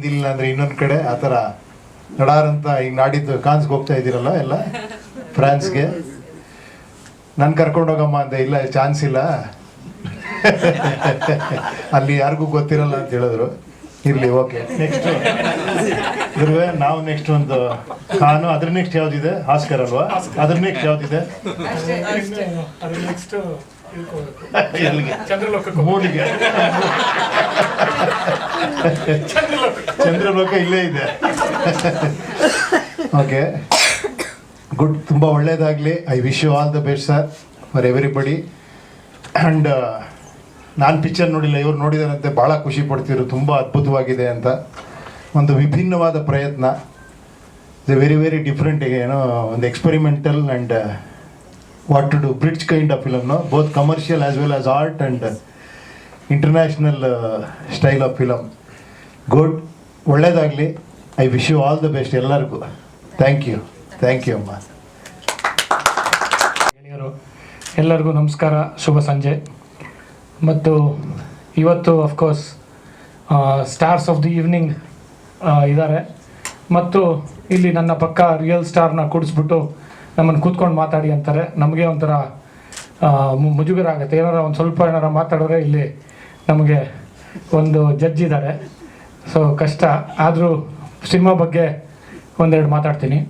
ಹಿಂದಿಲ್ಲ ಅಂದರೆ ಇನ್ನೊಂದು ಕಡೆ ಆ ಥರ ನಡಾರಂತ ಈಗ ನಾಡಿದ್ದು ಕಾನ್ಸ್ಗೆ ಹೋಗ್ತಾ ಇದ್ದೀರಲ್ಲ ಎಲ್ಲ ಫ್ರಾನ್ಸ್ಗೆ. ನಾನು ಕರ್ಕೊಂಡೋಗಮ್ಮ ಅಂದೆ, ಇಲ್ಲ ಚಾನ್ಸ್ ಇಲ್ಲ ಅಲ್ಲಿ ಯಾರಿಗೂ ಗೊತ್ತಿರಲ್ಲ ಅಂತ ಹೇಳಿದ್ರು. ಇರಲಿ, ಓಕೆ. ನೆಕ್ಸ್ಟ್ ಇರುವೆ ನಾವು ನೆಕ್ಸ್ಟ್ ಒಂದು ಖಾನು, ಅದ್ರ ನೆಕ್ಸ್ಟ್ ಯಾವುದಿದೆ? ಆಸ್ಕರ್ ಅಲ್ವಾ? ಅದ್ರ ನೆಕ್ಸ್ಟ್ ಯಾವುದಿದೆ? ಮೂಲಿಗೆ ಚಂದ್ರಲೋಕ ಇಲ್ಲೇ ಇದೆ. Okay, good. ತುಂಬ ಒಳ್ಳೇದಾಗಲಿ. I wish you all the best sir for everybody. And ನಾನು ಪಿಕ್ಚರ್ ನೋಡಿಲ್ಲ, ಇವ್ರು ನೋಡಿದಾರಂತೆ, ಭಾಳ ಖುಷಿ ಪಡ್ತಿದ್ರು, ತುಂಬ ಅದ್ಭುತವಾಗಿದೆ ಅಂತ. ಒಂದು ವಿಭಿನ್ನವಾದ ಪ್ರಯತ್ನ, it's a very very different. ಏನೋ ಒಂದು experimental and what to do bridge kind of film, both commercial as well as art and international style of film. Good, ಒಳ್ಳೆಯದಾಗಲಿ. I wish you all the best ಎಲ್ಲರಿಗೂ. Thank you ಅಮ್ಮ. ಎಲ್ಲರಿಗೂ ನಮಸ್ಕಾರ, ಶುಭ ಸಂಜೆ. ಮತ್ತು ಇವತ್ತು of course stars of the evening ಇದ್ದಾರೆ, ಮತ್ತು ಇಲ್ಲಿ ನನ್ನ ಪಕ್ಕ ರಿಯಲ್ ಸ್ಟಾರ್ನ ಕೂಡಿಸ್ಬಿಟ್ಟು ನಮ್ಮನ್ನು ಕೂತ್ಕೊಂಡು ಮಾತಾಡಿ ಅಂತಾರೆ. ನಮಗೆ ಒಂಥರ ಮುಜುಗರ ಆಗುತ್ತೆ. ಒಂದು ಸ್ವಲ್ಪ ಮಾತಾಡಿದ್ರೆ ಇಲ್ಲಿ ನಮಗೆ ಒಂದು ಜಡ್ಜ್ ಇದ್ದಾರೆ, ಸೊ ಕಷ್ಟ. ಆದರೂ ಸಿನಿಮಾ ಬಗ್ಗೆ ಒಂದೆರಡು ಮಾತಾಡ್ತೀನಿ.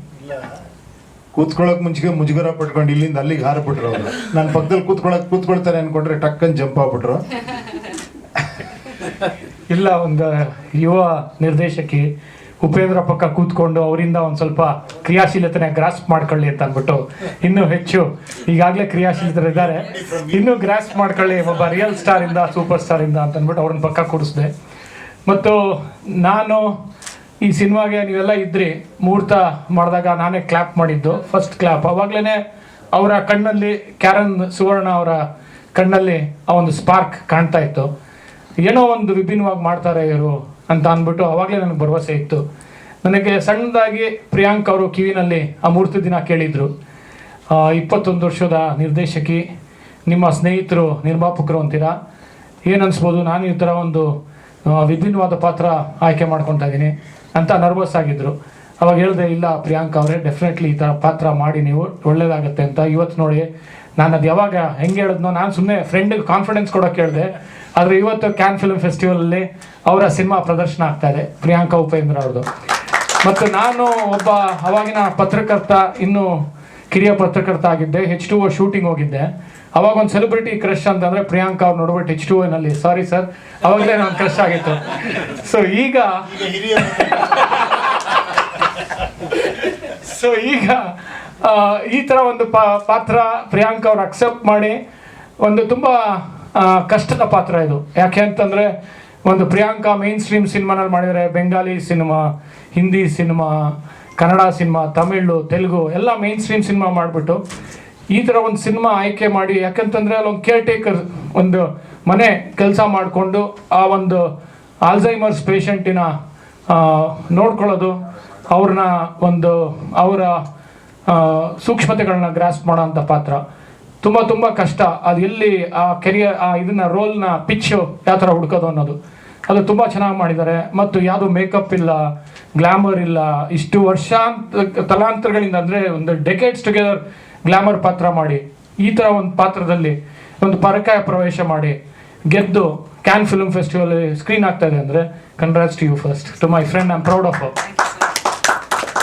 ಕೂತ್ಕೊಳ್ಳೋಕೆ ಮುಂಚೆಗೆ ಮುಜುಗರ ಪಟ್ಕೊಂಡು ಇಲ್ಲಿಂದ ಅಲ್ಲಿಗೆ ಹಾರಿಬಿಟ್ರು ಅವರು. ನನ್ನ ಪಕ್ಕದಲ್ಲಿ ಕೂತ್ಕೊಳ್ತಾರೆ ಅಂದ್ಕೊಂಡ್ರೆ ಟಕ್ಕನ್ ಜಂಪ್ ಆಗ್ಬಿಟ್ರು. ಇಲ್ಲ, ಒಂದು ಯುವ ನಿರ್ದೇಶಕಿ ಉಪೇಂದ್ರ ಪಕ್ಕ ಕೂತ್ಕೊಂಡು ಅವರಿಂದ ಒಂದು ಸ್ವಲ್ಪ ಕ್ರಿಯಾಶೀಲತೆನ ಗ್ರಾಸ್ಪ್ ಮಾಡ್ಕೊಳ್ಳಿ ಅಂತ ಅಂದ್ಬಿಟ್ಟು, ಇನ್ನೂ ಹೆಚ್ಚು ಈಗಾಗಲೇ ಕ್ರಿಯಾಶೀಲತರಿದ್ದಾರೆ, ಇನ್ನೂ ಗ್ರಾಸ್ಪ್ ಮಾಡ್ಕೊಳ್ಳಿ ಒಬ್ಬ ರಿಯಲ್ ಸ್ಟಾರಿಂದ, ಸೂಪರ್ ಸ್ಟಾರಿಂದ ಅಂತ ಅಂದ್ಬಿಟ್ಟು ಅವ್ರನ್ನ ಪಕ್ಕ ಕೂಡಿಸಿದೆ. ಮತ್ತು ನಾನು ಈ ಸಿನಿಮಾಗೆ ನೀವೆಲ್ಲ ಇದ್ರಿ, ಮುಹೂರ್ತ ಮಾಡಿದಾಗ ನಾನೇ ಕ್ಲ್ಯಾಪ್ ಮಾಡಿದ್ದು, ಫಸ್ಟ್ ಕ್ಲ್ಯಾಪ್. ಅವಾಗಲೇ ಅವರ ಕಣ್ಣಲ್ಲಿ, ಕ್ಯಾರನ್ ಸುವರ್ಣ ಅವರ ಕಣ್ಣಲ್ಲಿ ಆ ಒಂದು ಸ್ಪಾರ್ಕ್ ಕಾಣ್ತಾ ಇತ್ತು. ಏನೋ ಒಂದು ವಿಭಿನ್ನವಾಗಿ ಮಾಡ್ತಾರೆ ಇವರು ಅಂತ ಅಂದ್ಬಿಟ್ಟು ಅವಾಗಲೇ ನನಗೆ ಭರವಸೆ ಇತ್ತು. ನನಗೆ ಸಣ್ಣದಾಗಿ ಪ್ರಿಯಾಂಕ್ ಅವರು ಕಿವಿನಲ್ಲಿ ಆ ಮುಹೂರ್ತ ದಿನ ಕೇಳಿದರು, 21 ವರ್ಷದ ನಿರ್ದೇಶಕಿ, ನಿಮ್ಮ ಸ್ನೇಹಿತರು ನಿರ್ಮಾಪಕರು ಅಂತೀರಾ, ಏನು ಅನಿಸ್ಬೋದು, ನಾನು ಈ ಥರ ಒಂದು ವಿಭಿನ್ನವಾದ ಪಾತ್ರ ಆಯ್ಕೆ ಮಾಡ್ಕೊತಾ ಇದ್ದೀನಿ ಅಂತ ನರ್ವಸ್ ಆಗಿದ್ದರು. ಅವಾಗ ಹೇಳಿದೆ, ಇಲ್ಲ ಪ್ರಿಯಾಂಕ್ ಅವರೇ, ಡೆಫಿನೆಟ್ಲಿ ಈ ಥರ ಪಾತ್ರ ಮಾಡಿ ನೀವು, ಒಳ್ಳೇದಾಗುತ್ತೆ ಅಂತ. ಇವತ್ತು ನೋಡಿ, ನಾನು ಅದು ಯಾವಾಗ ಹೆಂಗೆ ಹೇಳಿದ್ನೋ, ನಾನು ಸುಮ್ಮನೆ ಫ್ರೆಂಡಿಗೆ ಕಾನ್ಫಿಡೆನ್ಸ್ ಕೊಡೋಕೆ ಹೇಳಿದೆ, ಆದರೆ ಇವತ್ತು ಕ್ಯಾನ್ ಫಿಲ್ಮ್ ಫೆಸ್ಟಿವಲಲ್ಲಿ ಅವರ ಸಿನಿಮಾ ಪ್ರದರ್ಶನ ಆಗ್ತಾಯಿದೆ, ಪ್ರಿಯಾಂಕಾ ಉಪೇಂದ್ರ ಅವ್ರದ್ದು. ಮತ್ತು ನಾನು ಒಬ್ಬ ಅವಾಗಿನ ಪತ್ರಕರ್ತ, ಇನ್ನೂ ಕಿರಿಯ ಪತ್ರಕರ್ತ ಆಗಿದ್ದೆ, H2O ಶೂಟಿಂಗ್ ಹೋಗಿದ್ದೆ. ಅವಾಗ ಒಂದು ಸೆಲೆಬ್ರಿಟಿ ಕ್ರಶ್ ಅಂತಂದರೆ ಪ್ರಿಯಾಂಕಾ ಅವ್ರು ನೋಡ್ಬಿಟ್ಟು H2Oನಲ್ಲಿ, ಸಾರಿ ಸರ್, ಅವಾಗಲೇ ನಾನು ಕ್ರಶ್ ಆಗಿತ್ತು. ಸೊ ಈಗ ಈ ಥರ ಒಂದು ಪಾತ್ರ ಪ್ರಿಯಾಂಕಾ ಅವ್ರು ಅಕ್ಸೆಪ್ಟ್ ಮಾಡಿ, ಒಂದು ತುಂಬ ಕಷ್ಟದ ಪಾತ್ರ ಇದು. ಯಾಕೆ ಅಂತಂದರೆ, ಒಂದು ಪ್ರಿಯಾಂಕಾ ಮೇನ್ ಸ್ಟ್ರೀಮ್ ಸಿನಿಮಾನಲ್ಲಿ ಮಾಡಿದರೆ, Bengali cinema, Hindi cinema, Kannada cinema, Tamil, Telugu ಎಲ್ಲ ಮೇನ್ ಸ್ಟ್ರೀಮ್ ಸಿನಿಮಾ ಮಾಡಿಬಿಟ್ಟು ಈ ಥರ ಒಂದು ಸಿನಿಮಾ ಆಯ್ಕೆ ಮಾಡಿ, ಯಾಕಂತಂದರೆ ಅಲ್ಲೊಂದು ಕೇರ್ ಟೇಕರ್, ಒಂದು ಮನೆ ಕೆಲಸ ಮಾಡಿಕೊಂಡು ಆ ಒಂದು ಆಲ್ಝೈಮರ್ಸ್ ಪೇಷಂಟಿನ ನೋಡ್ಕೊಳ್ಳೋದು, ಅವ್ರನ್ನ ಒಂದು ಅವರ ಸೂಕ್ಷ್ಮತೆಗಳನ್ನ ಗ್ರಾಸ್ಪ್ ಮಾಡೋ ಅಂಥ ಪಾತ್ರ ತುಂಬ ತುಂಬ ಕಷ್ಟ. ಅದು ಎಲ್ಲಿ ಆ ಕೆರಿಯರ್, ಇದನ್ನು ರೋಲ್ನ ಪಿಚ್ಚು ಯಾವ ಥರ ಹುಡ್ಕೋದು ಅನ್ನೋದು, ಅದು ತುಂಬ ಚೆನ್ನಾಗಿ ಮಾಡಿದ್ದಾರೆ. ಮತ್ತು ಯಾವುದು ಮೇಕಪ್ ಇಲ್ಲ, ಗ್ಲ್ಯಾಮರ್ ಇಲ್ಲ, ಇಷ್ಟು ವರ್ಷ ತಲಾಂತರಗಳಿಂದ, ಅಂದರೆ ಒಂದು ಡೆಕೇಡ್ಸ್ ಟುಗೆದರ್ ಗ್ಲ್ಯಾಮರ್ ಪಾತ್ರ ಮಾಡಿ, ಈ ಥರ ಒಂದು ಪಾತ್ರದಲ್ಲಿ ಒಂದು ಪರಕಾಯ ಪ್ರವೇಶ ಮಾಡಿ ಗೆದ್ದು ಕ್ಯಾನ್ ಫಿಲ್ಮ್ ಫೆಸ್ಟಿವಲ್ ಸ್ಕ್ರೀನ್ ಆಗ್ತಾ ಇದೆ ಅಂದರೆ, congrats to you first, to my friend, I am proud of.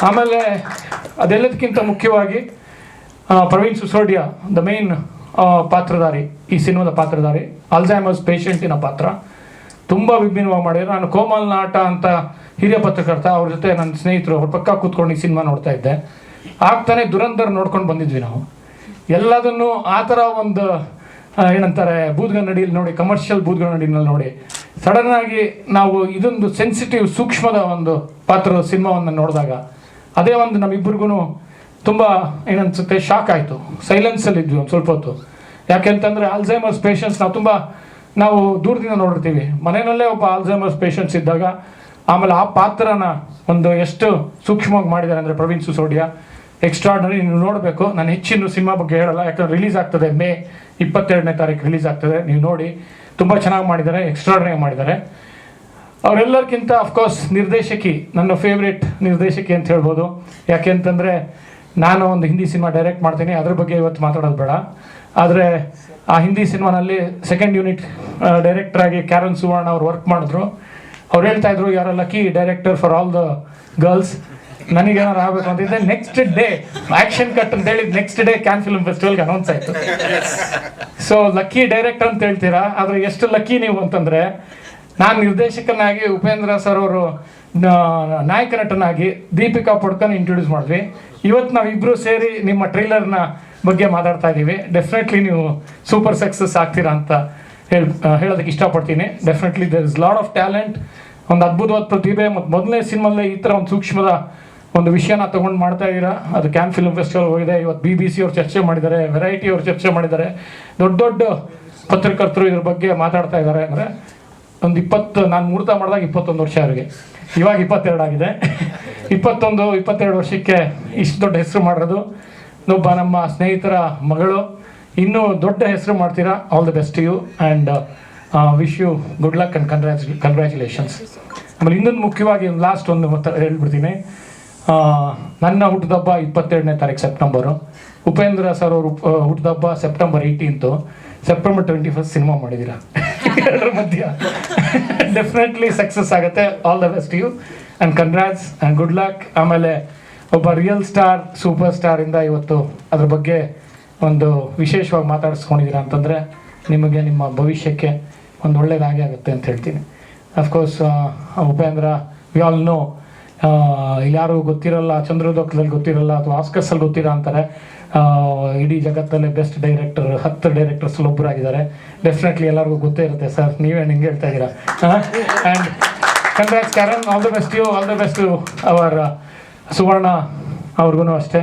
ಆಮೇಲೆ ಅದೆಲ್ಲದಕ್ಕಿಂತ ಮುಖ್ಯವಾಗಿ ಪ್ರವೀಣ್ ಸಿಸೋಡಿಯಾ, ದ ಮೇನ್ ಪಾತ್ರಧಾರಿ, ಈ ಸಿನಿಮಾದ ಪಾತ್ರಧಾರಿ, ಆಲ್ಝೈಮರ್ಸ್ ಪೇಷಂಟಿನ ಪಾತ್ರ ತುಂಬ ವಿಭಿನ್ನವಾಗಿ ಮಾಡಿದ್ರು. ನಾನು ಕೋಮಲ್ ನಾಟ ಅಂತ ಹಿರಿಯ ಪತ್ರಕರ್ತ, ಅವ್ರ ಜೊತೆ ನನ್ನ ಸ್ನೇಹಿತರು ಅವ್ರ ಪಕ್ಕ ಕೂತ್ಕೊಂಡು ಈ ಸಿನಿಮಾ ನೋಡ್ತಾ ಇದ್ದೆ. ಆಗ್ತಾನೆ ದುರಂಧರ್ ನೋಡ್ಕೊಂಡು ಬಂದಿದ್ವಿ ನಾವು. ಎಲ್ಲದನ್ನು ಆ ಥರ ಒಂದು ಏನಂತಾರೆ, ಬೂದ್ಗನ್ನಡಿಯಲ್ಲಿ ನೋಡಿ, ಕಮರ್ಷಿಯಲ್ ಬೂದ್ಗನ್ನಡಿನಲ್ಲಿ ನೋಡಿ, ಸಡನ್ನಾಗಿ ನಾವು ಇದೊಂದು ಸೆನ್ಸಿಟಿವ್, ಸೂಕ್ಷ್ಮದ ಒಂದು ಪಾತ್ರದ ಸಿನಿಮಾವನ್ನು ನೋಡಿದಾಗ, ಅದೇ ಒಂದು ನಮ್ಮಿಬ್ಬರಿಗೂ ತುಂಬ ಏನನ್ಸುತ್ತೆ, ಶಾಕ್ ಆಯಿತು. ಸೈಲೆನ್ಸಲ್ಲಿದ್ವಿ ಒಂದು ಸ್ವಲ್ಪ ಹೊತ್ತು. ಯಾಕೆಂತಂದರೆ ಆಲ್ಝೈಮರ್ಸ್ ಪೇಷಂಟ್ಸ್ ನಾವು ದೂರದಿಂದ ನೋಡಿರ್ತೀವಿ, ಮನೆಯಲ್ಲೇ ಒಬ್ಬ ಆಲ್ಝೈಮರ್ಸ್ ಪೇಷಂಟ್ಸ್ ಇದ್ದಾಗ. ಆಮೇಲೆ ಆ ಪಾತ್ರನ ಒಂದು ಎಷ್ಟು ಸೂಕ್ಷ್ಮವಾಗಿ ಮಾಡಿದ್ದಾರೆ ಅಂದರೆ ಪ್ರವೀಣ್ ಸಿಸೋಡಿಯಾ, ಎಕ್ಸ್ಟ್ರಾರ್ಡನರಿ. ನೀವು ನೋಡಬೇಕು. ನಾನು ಹೆಚ್ಚಿನ ಸಿನಿಮಾ ಬಗ್ಗೆ ಹೇಳಲ್ಲ, ಯಾಕಂದರೆ ರಿಲೀಸ್ ಆಗ್ತದೆ, ಮೇ 22ನೇ ತಾರೀಕು ರಿಲೀಸ್ ಆಗ್ತದೆ, ನೀವು ನೋಡಿ. ತುಂಬ ಚೆನ್ನಾಗಿ ಮಾಡಿದ್ದಾರೆ, ಎಕ್ಸ್ಟ್ರಾರ್ಡನರಿ ಮಾಡಿದ್ದಾರೆ. ಅವರೆಲ್ಲರಿಗಿಂತ ಅಫ್ಕೋರ್ಸ್ ನಿರ್ದೇಶಕಿ ನನ್ನ ಫೇವ್ರೇಟ್ ನಿರ್ದೇಶಕಿ ಅಂತ ಹೇಳ್ಬೋದು. ಯಾಕೆ ಅಂತಂದರೆ ನಾನು ಒಂದು ಹಿಂದಿ ಸಿನಿಮಾ ಡೈರೆಕ್ಟ್ ಮಾಡ್ತೀನಿ, ಅದ್ರ ಬಗ್ಗೆ ಇವತ್ತು ಮಾತಾಡೋದು ಬೇಡ. ಆದರೆ ಆ ಹಿಂದಿ ಸಿನಿಮಾನಲ್ಲಿ ಸೆಕೆಂಡ್ ಯೂನಿಟ್ ಡೈರೆಕ್ಟ್ರಾಗಿ ಕ್ಯಾರನ್ ಸುವರ್ಣ ಅವ್ರು ವರ್ಕ್ ಮಾಡಿದ್ರು. ಅವ್ರು ಹೇಳ್ತಾ ಇದ್ರು ಯಾರ lucky director for all the girls. ನನಗೇನಾರು ಆಗಬೇಕು ಅಂತಿದ್ದೆ. ನೆಕ್ಸ್ಟ್ ಡೇ ಆ್ಯಕ್ಷನ್ ಕಟ್ ಅಂತ ಹೇಳಿ ನೆಕ್ಸ್ಟ್ ಡೇ ಕ್ಯಾನ್ ಫಿಲ್ಮ್ ಫೆಸ್ಟಿವಲ್ಗೆ ಅನೌನ್ಸ್ ಆಯಿತು. ಸೊ ಲಕ್ಕಿ ಡೈರೆಕ್ಟರ್ ಅಂತ ಹೇಳ್ತೀರಾ, ಆದರೆ ಎಷ್ಟು ಲಕ್ಕಿ ನೀವು ಅಂತಂದರೆ, ನಾನು ನಿರ್ದೇಶಕನಾಗಿ ಉಪೇಂದ್ರ ಸರ್ ಅವರು ನಾಯಕ ನಟನಾಗಿ ದೀಪಿಕಾ ಪಡ್ಕನ್ ಇಂಟ್ರೊಡ್ಯೂಸ್ ಮಾಡಿದ್ವಿ. ಇವತ್ತು ನಾವಿಬ್ಬರು ಸೇರಿ ನಿಮ್ಮ ಟ್ರೈಲರ್ನ ಬಗ್ಗೆ ಮಾತಾಡ್ತಾ ಇದ್ದೀವಿ. ಡೆಫಿನೆಟ್ಲಿ ನೀವು ಸೂಪರ್ ಸಕ್ಸಸ್ ಆಗ್ತೀರಾ ಅಂತ ಹೇಳೋದಕ್ಕೆ ಇಷ್ಟಪಡ್ತೀನಿ. Definitely there is lot of talent, ಒಂದು ಅದ್ಭುತವಾದ ಪ್ರತಿಭೆ. ಮತ್ತು ಮೊದಲನೇ ಸಿನಿಮಲ್ಲೇ ಈ ಥರ ಒಂದು ಸೂಕ್ಷ್ಮದ ಒಂದು ವಿಷಯನ ತೊಗೊಂಡು ಮಾಡ್ತಾ ಇದ್ದೀರಾ. ಅದು ಕ್ಯಾನ್ ಫಿಲ್ಮ್ ಫೆಸ್ಟಿವಲ್ ಹೋಗಿದೆ. ಇವತ್ತು BBC ಅವ್ರು ಚರ್ಚೆ ಮಾಡಿದ್ದಾರೆ, ವೆರೈಟಿ ಅವ್ರು ಚರ್ಚೆ ಮಾಡಿದ್ದಾರೆ, ದೊಡ್ಡ ದೊಡ್ಡ ಪತ್ರಕರ್ತರು ಇದ್ರ ಬಗ್ಗೆ ಮಾತಾಡ್ತಾ ಇದ್ದಾರೆ. ಅಂದರೆ ಒಂದು ನಾನು ಮುಹೂರ್ತ ಮಾಡಿದಾಗ 21 ವರ್ಷ ಅವರಿಗೆ, ಇವಾಗ 22 ಆಗಿದೆ. 22 ವರ್ಷಕ್ಕೆ ಇಷ್ಟು ದೊಡ್ಡ ಹೆಸರು ಮಾಡಿರೋದು ಒಬ್ಬ ನಮ್ಮ ಸ್ನೇಹಿತರ ಮಗಳು. ಇನ್ನೂ ದೊಡ್ಡ ಹೆಸರು ಮಾಡ್ತೀರಾ. All the best you and wish you good luck and congratulations. ಆಮೇಲೆ ಇನ್ನೊಂದು ಮುಖ್ಯವಾಗಿ ಲಾಸ್ಟ್ ಒಂದು ಹೇಳ್ಬಿಡ್ತೀನಿ. ನನ್ನ ಹುಟ್ಟಿದಬ್ಬ 22ನೇ ತಾರೀಕು ಸೆಪ್ಟೆಂಬರು. ಉಪೇಂದ್ರ ಸರ್ ಅವರು ಹುಟ್ಟಿದಬ್ಬ ಸೆಪ್ಟೆಂಬರ್ 18. ಸೆಪ್ಟೆಂಬರ್ 21 ಸಿನಿಮಾ ಮಾಡಿದ್ದೀರಾ. ಎರಡರ ಮಧ್ಯ ಡೆಫಿನೆಟ್ಲಿ ಸಕ್ಸಸ್ ಆಗುತ್ತೆ. All the best you and congrats and good luck. ಆಮೇಲೆ ಒಬ್ಬ ರಿಯಲ್ ಸ್ಟಾರ್, ಸೂಪರ್ ಸ್ಟಾರಿಂದ ಇವತ್ತು ಅದ್ರ ಬಗ್ಗೆ ಒಂದು ವಿಶೇಷವಾಗಿ ಮಾತಾಡಿಸ್ಕೊಂಡಿದ್ದೀರಾ ಅಂತಂದರೆ ನಿಮಗೆ ನಿಮ್ಮ ಭವಿಷ್ಯಕ್ಕೆ ಒಂದು ಒಳ್ಳೆಯದಾಗೇ ಆಗುತ್ತೆ ಅಂತ ಹೇಳ್ತೀನಿ. Of course Upendra we all know, ಯಾರು ಗೊತ್ತಿರಲ್ಲ, ಚಂದ್ರೋದಕದಲ್ಲಿ ಗೊತ್ತಿರಲ್ಲ ಅಥವಾ ಆಸ್ಕರ್ಸಲ್ಲಿ ಗೊತ್ತಿರೋ ಅಂತಾರೆ. ಇಡೀ ಜಗತ್ತಲ್ಲೇ ಬೆಸ್ಟ್ ಡೈರೆಕ್ಟರ್ 10 ಡೈರೆಕ್ಟರ್ಸಲ್ಲಿ ಒಬ್ಬರಾಗಿದ್ದಾರೆ. ಡೆಫಿನೆಟ್ಲಿ ಎಲ್ಲರಿಗೂ ಗೊತ್ತೇ ಇರುತ್ತೆ ಸರ್, ನೀವೇ ನಿಂಗೆ ಹೇಳ್ತಾ ಇದ್ದೀರಾ. And congrats Karan, all the best you, all the best ಅವರ್ ಸುವರ್ಣ ಅವ್ರಿಗೂ ಅಷ್ಟೇ.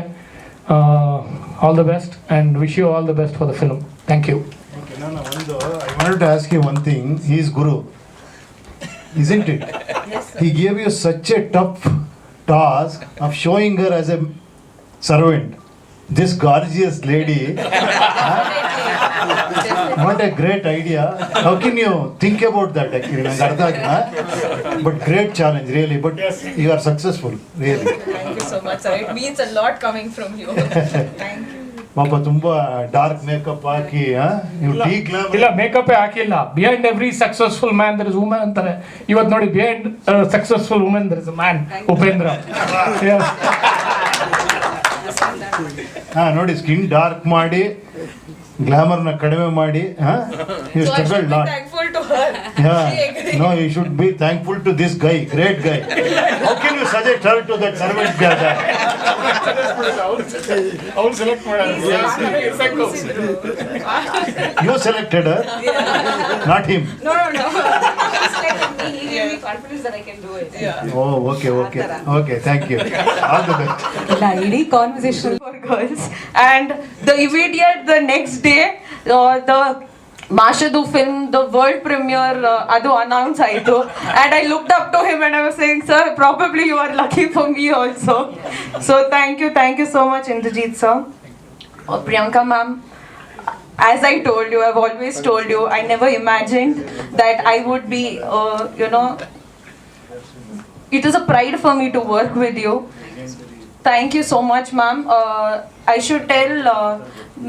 All the best and wish you all the best for the film. Thank you. I wanted to ask you one thing. He is Guru, isn't it? Yes. He gave you such a tough task of showing her as a servant. This gorgeous lady. What a great idea. How can you think about that actually? But great challenge really. But you are successful really. Thank you so much, sir. It means a lot coming from you. Thank you. ಪಾಪ ತುಂಬಾ dark makeup ಹಾಕಿ ನೀವು tea glamour ಇಲ್ಲ, ಮೇಕಪ್ಪೇ ಹಾಕಿಲ್ಲ. Behind every successful man there is woman ಅಂತಾರೆ. ಇವತ್ತು ನೋಡಿ, behind successful woman there is a man. Upendra ನೋಡಿ, ಸ್ಕಿನ್ ಡಾರ್ಕ್ ಮಾಡಿ ಗ್ಲಾಮರ್ನ ಕಡಿಮೆ ಮಾಡಿ you So I struggle should be lot. thankful to her. She agreed. No, you should be thankful to this guy, great guy. How can you suggest her to that servant guy? ಅವ್ರು select You selected her, not him. No. He gave me confidence that I can do it. Yeah. Oh, okay, thank you. All the best. ಇಲ್ಲ, ಇಡೀ conversation for girls and the next day the Mashadu film, the world premiere, adu announce ಆಯಿತು. And I looked up to him and I was saying, sir, probably you are lucky for me also. So thank you so much, Indrajit sir. Priyanka ma'am, as I told you, I've always told you, I never imagined that I would be, it is a pride for me to work with you. Thank you so much, ma'am. I should tell,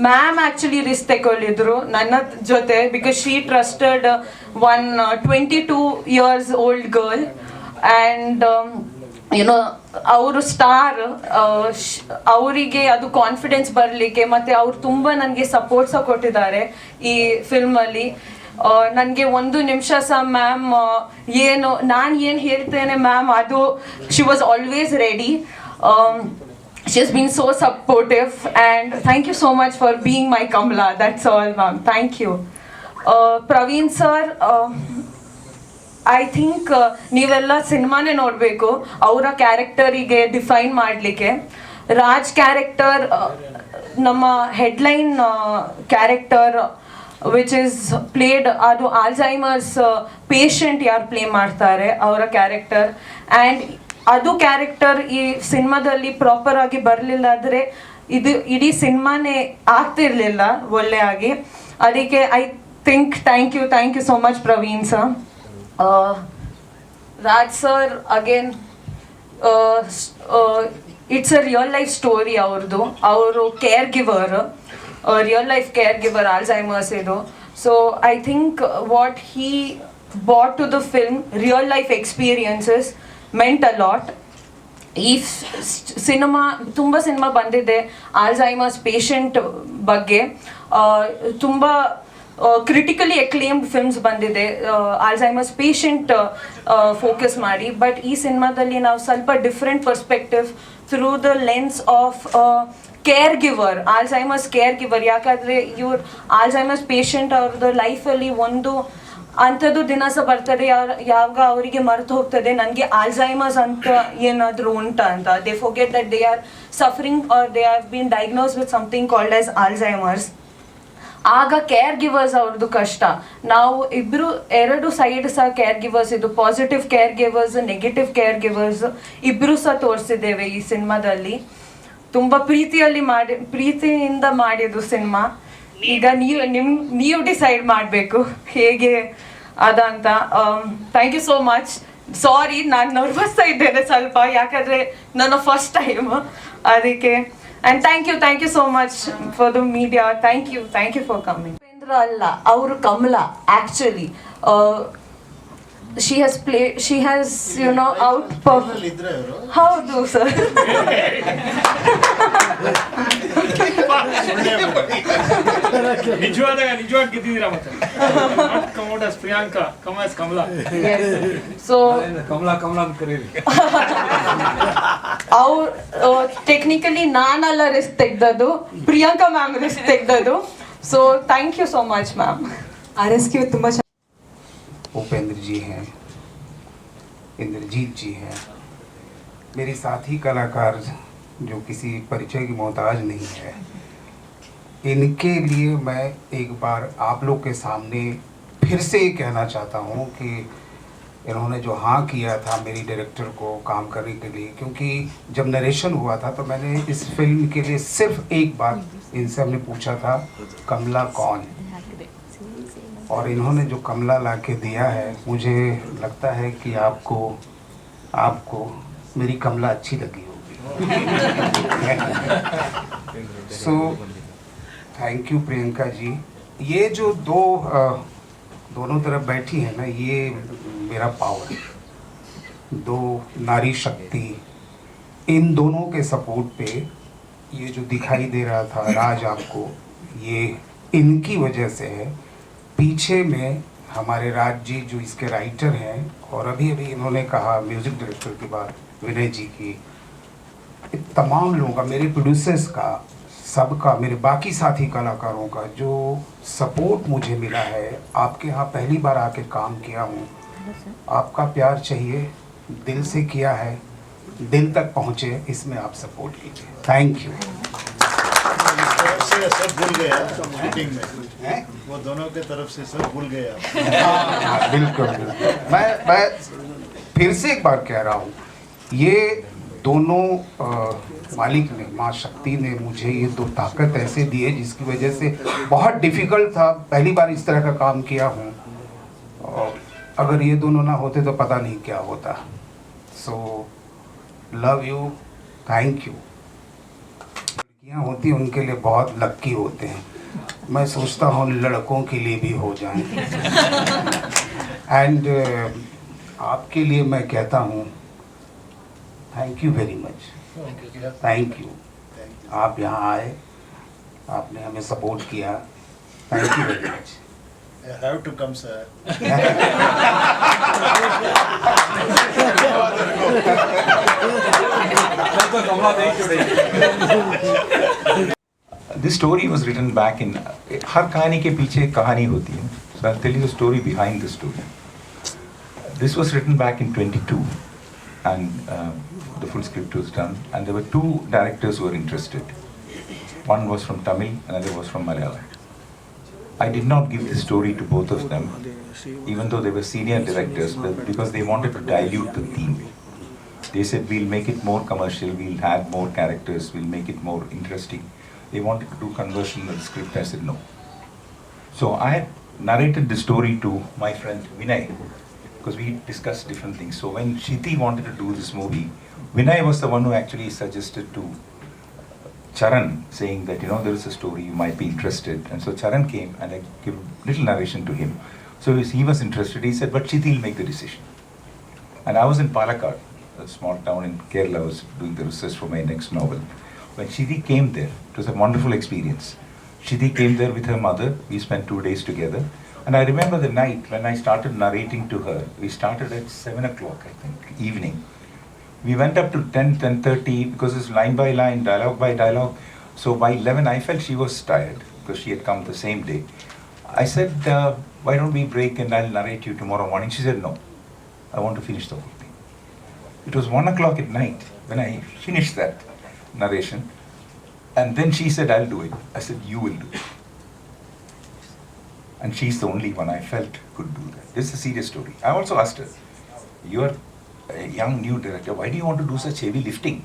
ma'am actually risk ತಗೊಳ್ಳಿದ್ರು ನನ್ನ ಜೊತೆ, because she trusted one 22 years old girl, and ಅವರು star, ಅವರಿಗೆ ಅದು confidence ಬರಲಿಕ್ಕೆ ಮತ್ತು ಅವ್ರು ತುಂಬ ನನಗೆ ಸಪೋರ್ಟ್ ಸಹ ಕೊಟ್ಟಿದ್ದಾರೆ ಈ ಫಿಲ್ಮಲ್ಲಿ. ನನಗೆ ಒಂದು ನಿಮಿಷ ಸಹ ಮ್ಯಾಮ್ ನಾನು ಏನು ಹೇಳ್ತೇನೆ ಮ್ಯಾಮ್, ಅದು she was always ready. She has been so supportive, and thank you so much for being my Kamala. That's all, ma'am. Thank you. Praveen sir, I think ನೀವೆಲ್ಲ ಸಿನಿಮಾನೇ ನೋಡಬೇಕು ಅವರ ಕ್ಯಾರೆಕ್ಟರಿಗೆ ಡಿಫೈನ್ ಮಾಡಲಿಕ್ಕೆ. ರಾಜ್ ಕ್ಯಾರೆಕ್ಟರ್ ನಮ್ಮ headline character which is played, ಅದು Alzheimer's patient ಯಾರು play ಮಾಡ್ತಾರೆ ಅವರ character. And ಅದು ಕ್ಯಾರೆಕ್ಟರ್ ಈ ಸಿನಿಮಾದಲ್ಲಿ ಪ್ರಾಪರ್ ಆಗಿ ಬರಲಿಲ್ಲ ಆದರೆ ಇದು ಇಡೀ ಸಿನಿಮಾನೇ ಆಗ್ತಿರ್ಲಿಲ್ಲ ಒಳ್ಳೆ ಆಗಿ. ಅದಕ್ಕೆ I think thank you so much Praveen sir. Raj sir again, it's a real life story ಅವ್ರದ್ದು. ಅವರು caregiver, real life caregiver Alzheimer's ಇದು. So I think what he bought to the film, real life experiences meant a lot. ಈ cinema ತುಂಬ cinema ಬಂದಿದೆ Alzheimer's patient ಬಗ್ಗೆ, ತುಂಬ critically acclaimed films ಬಂದಿದೆ Alzheimer's patient focus ಮಾಡಿ. But ಈ ಸಿನಿಮಾದಲ್ಲಿ ನಾವು ಸ್ವಲ್ಪ different perspective through the lens of caregiver, Alzheimer's caregiver. ಯಾಕಂದರೆ ಇವ್ರು ಆಲ್ಝೈಮರ್ಸ್ ಪೇಷಂಟ್ ಅವ್ರದ್ದು ಲೈಫಲ್ಲಿ ಒಂದು ಅಂಥದ್ದು ದಿನಸ ಬರ್ತದೆ ಯಾವಾಗ ಅವರಿಗೆ ಮರೆತು ಹೋಗ್ತದೆ ನನಗೆ ಆಲ್ಝೈಮರ್ಸ್ ಅಂತ ಏನಾದರೂ ಉಂಟಾ ಅಂತ. They forget that they are suffering or they have been diagnose with something called as Alzheimer's. ಆಗ ಕೇರ್ ಗಿವರ್ಸ್ ಅವ್ರದ್ದು ಕಷ್ಟ. ನಾವು ಎರಡು ಸೈಡ್ ಸಹ ಕೇರ್ ಗಿವರ್ಸ್, ಇದು positive care givers, negative care givers ಇಬ್ಬರು ಸಹ ತೋರಿಸಿದ್ದೇವೆ ಈ ಸಿನಿಮಾದಲ್ಲಿ. ತುಂಬ ಪ್ರೀತಿಯಿಂದ ಮಾಡಿದ್ದು ಸಿನಿಮಾ. ಈಗ ನೀವು ಡಿಸೈಡ್ ಮಾಡಬೇಕು ಹೇಗೆ ಅದಂತ. Thank you so much. Sorry, ನಾನು ನರ್ವಸ್ ಇದ್ದೇನೆ ಸ್ವಲ್ಪ, ಯಾಕಂದರೆ ನನ್ನ ಫಸ್ಟ್ ಟೈಮ್ ಅದಕ್ಕೆ. And thank you so much for the media. Thank you for coming. Upendra ಅಲ್ಲ, ಅವರು Kamala actually. she has out ಹೌದು ಸರ್. ನಿಜವಾದ ಗೆದ್ದಿದ್ದೀರಾ ಮತ್ತೆ. Come out as Priyanka, come as Kamala. So Kamala ಅಂತ ಕರೀರಿ. ಅವ್ರು ಟೆಕ್ನಿಕಲಿ ನಾನಲ್ಲ ರಿಸ್ಕ್ ತೆಗ್ದದ್ದು, ಪ್ರಿಯಾಂಕಾ ಮ್ಯಾಮ್ ರಿಸ್ಕ್ ತೆಗ್ದದ್ದು. So thank you so much ma'am. RSQ ತುಂಬ उपेंद्र जी हैं, इंद्रजीत जी हैं, मेरे साथी कलाकार जो किसी परिचय की मोहताज नहीं है. इनके लिए मैं एक बार आप लोग के सामने फिर से कहना चाहता हूँ कि इन्होंने जो हाँ किया था मेरी डायरेक्टर को काम करने के लिए, क्योंकि जब नरेशन हुआ था तो मैंने इस फिल्म के लिए सिर्फ एक बार इनसे हमने पूछा था कमला कौन, और इन्होंने जो कमला ला के दिया है, मुझे लगता है कि आपको मेरी कमला अच्छी लगी होगी. So thank you Priyanka ji. ये जो दोनों तरफ बैठी है ना, ये मेरा पावर, दो नारी शक्ति, इन दोनों के सपोर्ट पे ये जो दिखाई दे रहा था राज आपको, ये इनकी वजह से है. पीछे में हमारे राज जी जो इसके राइटर हैं, और अभी इन्होंने कहा म्यूज़िक डायरेक्टर की बात, विनय जी की, तमाम लोगों का, मेरे प्रोड्यूसर्स का, सबका, मेरे बाकी साथी कलाकारों का जो सपोर्ट मुझे मिला है. आपके यहाँ पहली बार आके काम किया हूँ, आपका प्यार चाहिए, दिल से किया है, दिल तक पहुँचे, इसमें आप सपोर्ट कीजिए. Thank you. सब भूल गया मीटिंग में, वो दोनों के तरफ से सब भूल गया. बिल्कुल. मैं फिर से एक बार कह रहा हूँ, ये दोनों मालिक ने, माँ शक्ति ने मुझे ये दो ताकत ऐसे दी है जिसकी वजह से बहुत डिफ़िकल्ट था. पहली बार इस तरह का काम किया हूँ, और अगर ये दोनों ना होते तो पता नहीं क्या होता. So love you, thank you. लड़कियाँ होती हैं उनके लिए बहुत लक्की होते हैं, मैं सोचता हूँ लड़कों के लिए भी हो जाएं. एंड आपके लिए मैं कहता हूँ thank you very much. Thank you. आप यहाँ आए, आपने हमें सपोर्ट किया, thank you very much. I have to come, sir. This story was written back in. हर कहानी के पीछे एक कहानी होती है. So I'll tell you the story behind the story. This was written back in 22, and the full script was done. And there were two directors who were interested. One was from Tamil, another was from Malayalam. I did not give the story to both of them, even though they were senior directors, because they wanted to dilute the theme. They said, we'll make it more commercial, we'll add more characters, we'll make it more interesting. They wanted to do conversion of the script. I said no. So I narrated the story to my friend Vinay, because we discussed different things. So when Shiti wanted to do this movie, Vinay was the one who actually suggested to Charan, saying that, there is a story, you might be interested. And so Charan came and I gave little narration to him. So he was interested. He said, but Shiti will make the decision. And I was in Palakkad, a small town in Kerala. I was doing the research for my next novel. When Shiti came there, it was a wonderful experience. Shiti came there with her mother. We spent 2 days together. And I remember the night when I started narrating to her. We started at 7 o'clock, I think, evening. We went up to 10:30 because it's line by line, dialogue by dialogue. So by 11, I felt she was tired because she had come the same day. I said, why don't we break and I'll narrate you tomorrow morning? She said, no, I want to finish the whole thing. It was 1 o'clock at night when I finished that narration. And then she said, I'll do it. I said, you will do it. And she's the only one I felt could do that. This is a serious story. I also asked her, you're a young new director, why do you want to do such heavy lifting?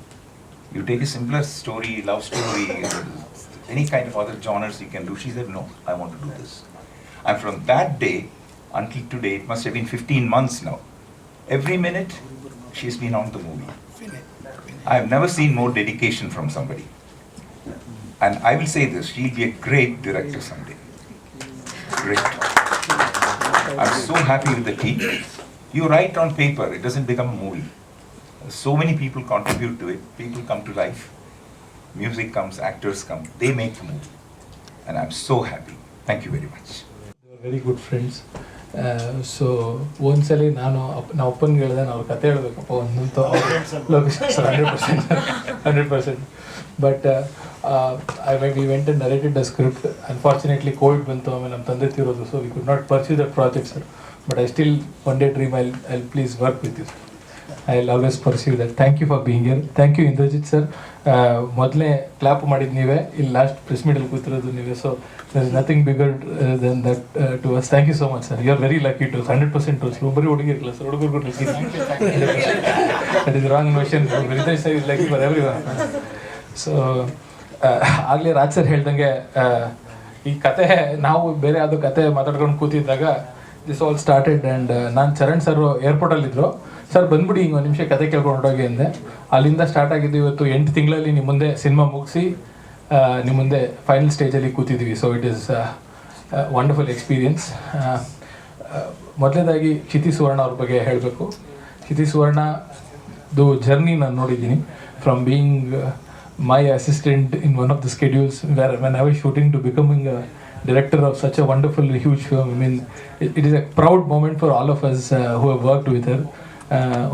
You take a simpler story, love story, any kind of other genres you can do. She said, no, I want to do this. And from that day until today, it must have been 15 months now. Every minute, she's been on the movie. I have never seen more dedication from somebody. And I will say this, she'll be a great director someday. Great. I'm so happy with the team. You write on paper, it doesn't become a movie. So many people contribute to it. People come to life. Music comes, actors come. They make the movie. And I'm so happy. Thank you very much. They were very good friends. So ಒಂದ್ಸಲಿ ನಾವು ಅಪ್ಪನಿಗೆ ಹೇಳಿದೆ ಅವ್ರ ಕತೆ ಹೇಳ್ಬೇಕಪ್ಪ ಒಂದಂತೂ location 100%. But we went and narrated the script. Unfortunately Covid ಬಂತು, ಆಮೇಲೆ ನಮ್ಮ ತಂದೆ ತೀರೋದು, so we could not pursue that project sir. But I still one day dream I please work with you. I will always pursue that. Thank you for being here. Thank you Indrajit sir. ಮೊದಲೇ clap ಮಾಡಿದ್ದು ನೀವೇ, ಇಲ್ಲಿ last press ಮೀಟಲ್ಲಿ ಕೂತಿರೋದು ನೀವೇ. So there is nothing bigger than that to us. Thank you so much, sir. You are very lucky to 100% to nobody ಹುಡುಗಿರಲ್ಲ sir, ಹುಡುಗರು that is wrong notion. Ritesh sir is lucky for everyone. So ಆಗಲೇ Raj sir ಹೇಳ್ದಂಗೆ ಈ ಕತೆ ನಾವು ಬೇರೆ ಯಾವುದೋ ಕತೆ ಮಾತಾಡ್ಕೊಂಡು ಕೂತಿದ್ದಾಗ ದಿಸ್ ಆಲ್ ಸ್ಟಾರ್ಟೆಡ್. ಆ್ಯಂಡ್ ನಾನು ಚರಣ್ ಸರ್ ಏರ್ಪೋರ್ಟಲ್ಲಿದ್ದರು. ಸರ್ ಬಂದ್ಬಿಡಿ ಹಿಂಗೆ ಒಂದು ನಿಮಿಷ ಕತೆ ಕೇಳ್ಕೊಂಡು ಹೊರಟೋಗಿ ಅಂದೆ. ಅಲ್ಲಿಂದ ಸ್ಟಾರ್ಟ್ ಆಗಿದ್ದು. ಇವತ್ತು 8 ತಿಂಗಳಲ್ಲಿ ನಿಮ್ಮ ಮುಂದೆ ಸಿನಿಮಾ ಮುಗಿಸಿ ನಿಮ್ಮ ಮುಂದೆ ಫೈನಲ್ ಸ್ಟೇಜಲ್ಲಿ ಕೂತಿದ್ವಿ. So it is wonderful experience. ಮೊದಲನೇದಾಗಿ ಕ್ಷಿತಿ ಸುವರ್ಣ ಅವ್ರ ಬಗ್ಗೆ ಹೇಳಬೇಕು. ಕ್ಷಿತಿ ಸುವರ್ಣದು ಜರ್ನಿ ನಾನು ನೋಡಿದ್ದೀನಿ. From being my assistant in one of the schedules when I was shooting to becoming a director of such a wonderful, huge film. I mean, it is a proud moment for all of us who have worked with her.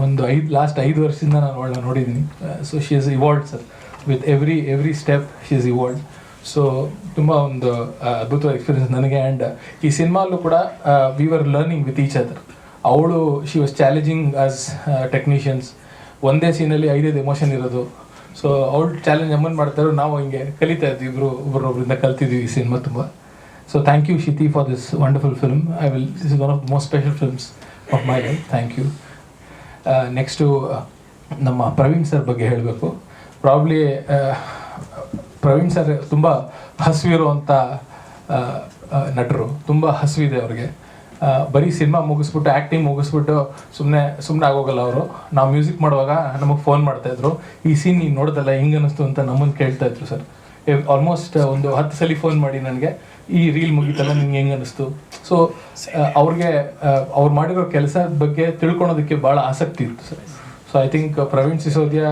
ಒಂದು last 5 ವರ್ಷದಿಂದ ನಾನು ಅವಳನ್ನ ನೋಡಿದ್ದೀನಿ. So she has evolved sir. With every step she has evolved. So ತುಂಬ ಒಂದು ಅದ್ಭುತವಾದ experience ನನಗೆ. And ಈ ಸಿನಿಮಾಲ್ಲೂ ಕೂಡ we were learning with each other. ಅವಳು she was challenging as technicians. ಒಂದೇ ಸೀನಲ್ಲಿ 5 ಎಮೋಷನ್ ಇರೋದು. ಸೊ ಅವಳು ಚಾಲೆಂಜ್ ಅಮ್ಮನ್ ಮಾಡ್ತಾರೋ, ನಾವು ಹಿಂಗೆ ಕಲಿತಾ ಇದ್ವಿ, ಒಬ್ಬರೊಬ್ಬರಿಂದ ಕಲ್ತಿದ್ವಿ ಈ ಸಿನಿಮಾ ತುಂಬ. So thank you, Shiti, for this wonderful film. This is one of the most special films of my life. Thank you. Next to ನಮ್ಮ ಪ್ರವೀಣ್ ಸರ್ ಬಗ್ಗೆ ಹೇಳಬೇಕು. ಪ್ರಾಬ್ಲಿ ಪ್ರವೀಣ್ ಸರ್ ತುಂಬ ಹಸಿವಿರುವಂಥ ನಟರು. ತುಂಬ ಹಸಿವಿದೆ ಅವ್ರಿಗೆ. ಬರೀ ಸಿನಿಮಾ ಮುಗಿಸ್ಬಿಟ್ಟು, ಆ್ಯಕ್ಟಿಂಗ್ ಮುಗಿಸ್ಬಿಟ್ಟು ಸುಮ್ಮನೆ ಆಗೋಗಲ್ಲ ಅವರು. ನಾವು ಮ್ಯೂಸಿಕ್ ಮಾಡುವಾಗ ನಮಗೆ ಫೋನ್ ಮಾಡ್ತಾಯಿದ್ರು, ಈ ಸೀನ್ ನೀನು ನೋಡ್ದಲ್ಲ ಹಿಂಗೆ ಅನ್ನಿಸ್ತು ಅಂತ ನಮ್ಮನ್ನು ಕೇಳ್ತಾಯಿದ್ರು ಸರ್. ಆಲ್ಮೋಸ್ಟ್ ಒಂದು 10 ಸಲ ಫೋನ್ ಮಾಡಿ ನನಗೆ, ಈ ರೀಲ್ ಮುಗೀತಲ್ಲ ನಿಂಗೆ ಹೆಂಗೆ ಅನ್ನಿಸ್ತು. ಸೊ ಅವ್ರಿಗೆ ಅವ್ರು ಮಾಡಿರೋ ಕೆಲಸದ ಬಗ್ಗೆ ತಿಳ್ಕೊಳೋದಕ್ಕೆ ಭಾಳ ಆಸಕ್ತಿ ಇತ್ತು ಸರ್. So I think Praveen Sisodia